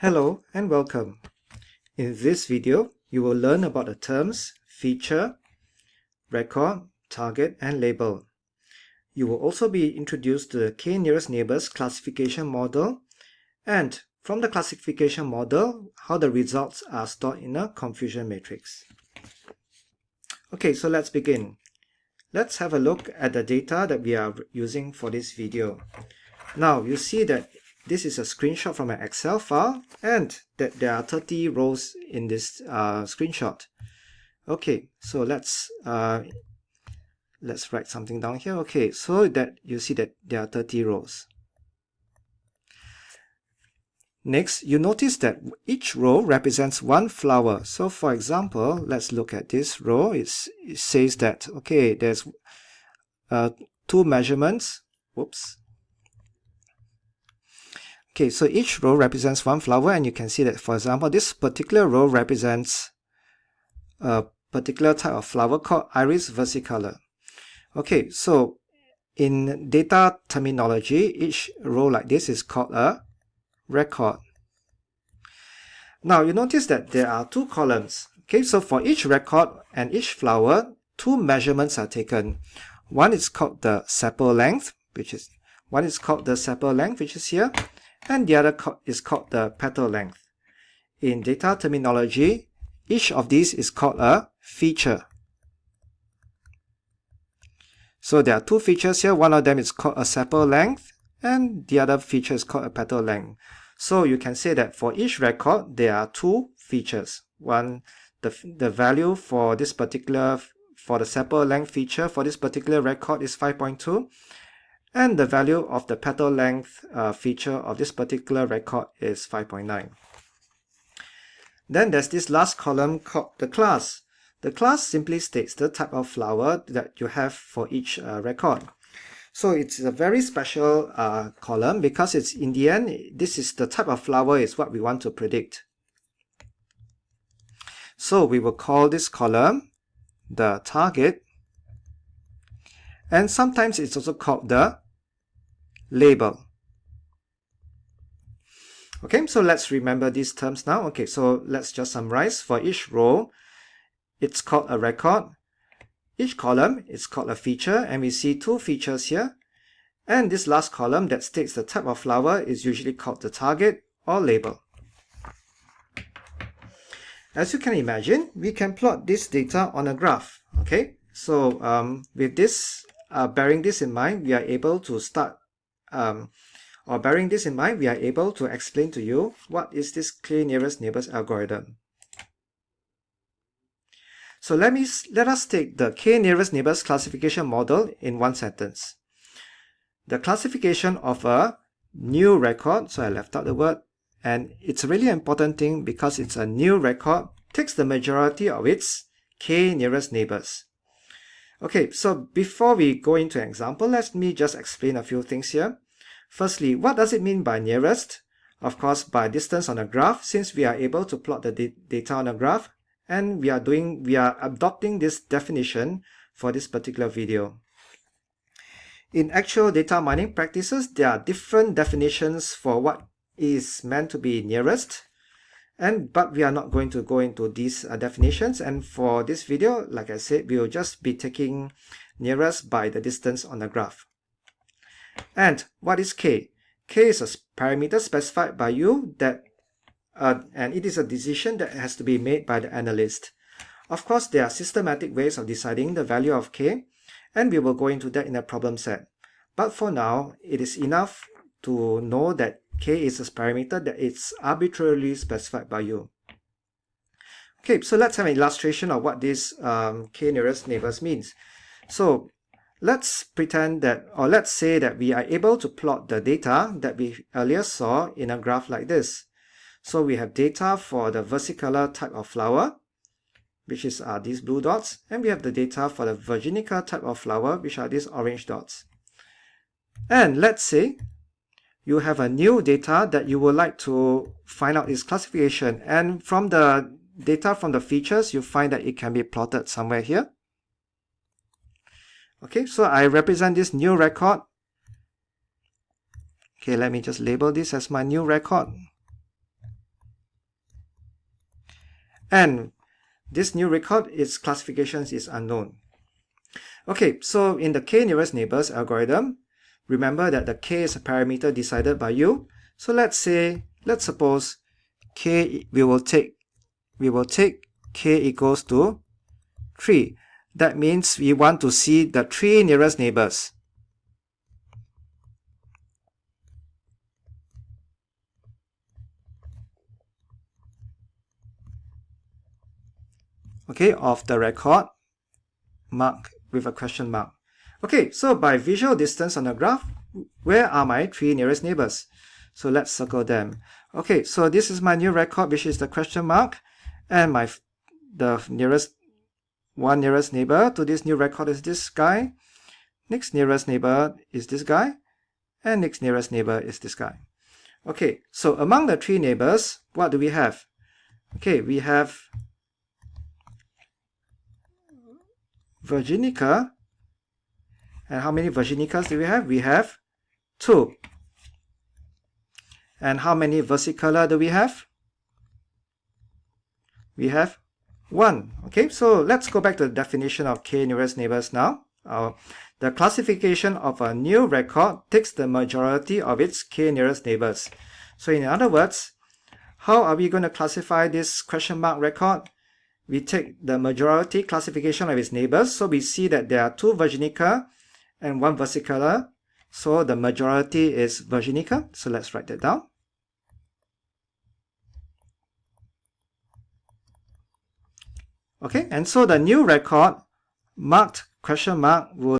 Hello and welcome. In this video, you will learn about the terms feature, record, target, and label. You will also be introduced to the k-nearest neighbors classification model, and from the classification model, how the results are stored in a confusion matrix. Okay, so let's begin. Let's have a look at the data that we are using for this video. Now, you see that this is a screenshot from an Excel file and that there are 30 rows in this screenshot. Okay, so let's write something down here. Okay, so that you see that there are 30 rows. Next, you notice that each row represents one flower. So for example, let's look at this row. It says that, okay, there's two measurements. Whoops. Okay, so each row represents one flower, and you can see that, for example, this particular row represents a particular type of flower called Iris versicolor. Okay, so in data terminology, each row like this is called a record. Now, you notice that there are two columns. Okay, so for each record and each flower, two measurements are taken. One is called the sepal length, which is here, and the other is called the petal length. In data terminology, each of these is called a feature. So there are two features here. One of them is called a sepal length, and the other feature is called a petal length. So you can say that for each record, there are two features. One, the value for this particular, for the sepal length feature for this particular record is 5.2. And the value of the petal length feature of this particular record is 5.9. Then there's this last column called the class. The class simply states the type of flower that you have for each record. So it's a very special column because it's, in the end, this is the type of flower is what we want to predict. So we will call this column the target. And sometimes it's also called the label. Okay, so let's remember these terms now. Okay, so let's just summarize. For each row, it's called a record. Each column is called a feature, and we see two features here. And this last column that states the type of flower is usually called the target or label. As you can imagine, we can plot this data on a graph. Okay, so with this, bearing this in mind, we are able to we are able to explain to you what is this k-nearest neighbors algorithm. So let us take the k-nearest neighbors classification model in one sentence. The classification of a new record, so I left out the word, and it's a really important thing because it's a new record, takes the majority of its k-nearest neighbors. Okay, so before we go into an example, let me just explain a few things here. Firstly, what does it mean by nearest? Of course, by distance on a graph, since we are able to plot the data on a graph, and we are adopting this definition for this particular video. In actual data mining practices, there are different definitions for what is meant to be nearest, but we are not going to go into these definitions, and for this video, like I said, we will just be taking nearest by the distance on the graph. And what is k? K is a parameter specified by you that and it is a decision that has to be made by the analyst. Of course, there are systematic ways of deciding the value of k, and we will go into that in a problem set. But for now, it is enough to know that k is a parameter that it's arbitrarily specified by you. Okay, so let's have an illustration of what this k-nearest neighbors means. So let's pretend that, or let's say that we are able to plot the data that we earlier saw in a graph like this. So we have data for the versicolor type of flower, which is these blue dots, and we have the data for the virginica type of flower, which are these orange dots. And let's say you have a new data that you would like to find out its classification, and from the data from the features, you find that it can be plotted somewhere here. Okay, so I represent this new record. Okay, let me just label this as my new record. And this new record, its classification is unknown. Okay, so in the k nearest neighbors algorithm, remember that the k is a parameter decided by you. So let's suppose k, we will take k equals to 3. That means we want to see the 3 nearest neighbors. Okay, of the record mark with a question mark. Okay, so by visual distance on the graph, where are my 3 nearest neighbors? So let's circle them. Okay, so this is my new record, which is the question mark, and the nearest neighbor to this new record is this guy. Next nearest neighbor is this guy, and next nearest neighbor is this guy. Okay, so among the 3 neighbors, what do we have? Okay, we have Virginica. And how many Virginicas do we have? We have 2. And how many versicolor do we have? We have 1. Okay, so let's go back to the definition of k nearest neighbors now. The classification of a new record takes the majority of its k nearest neighbors. So in other words, how are we going to classify this question mark record? We take the majority classification of its neighbors. So we see that there are 2 Virginica and 1 versicolor. So the majority is Virginica. So let's write that down. Okay, and so the new record marked question mark will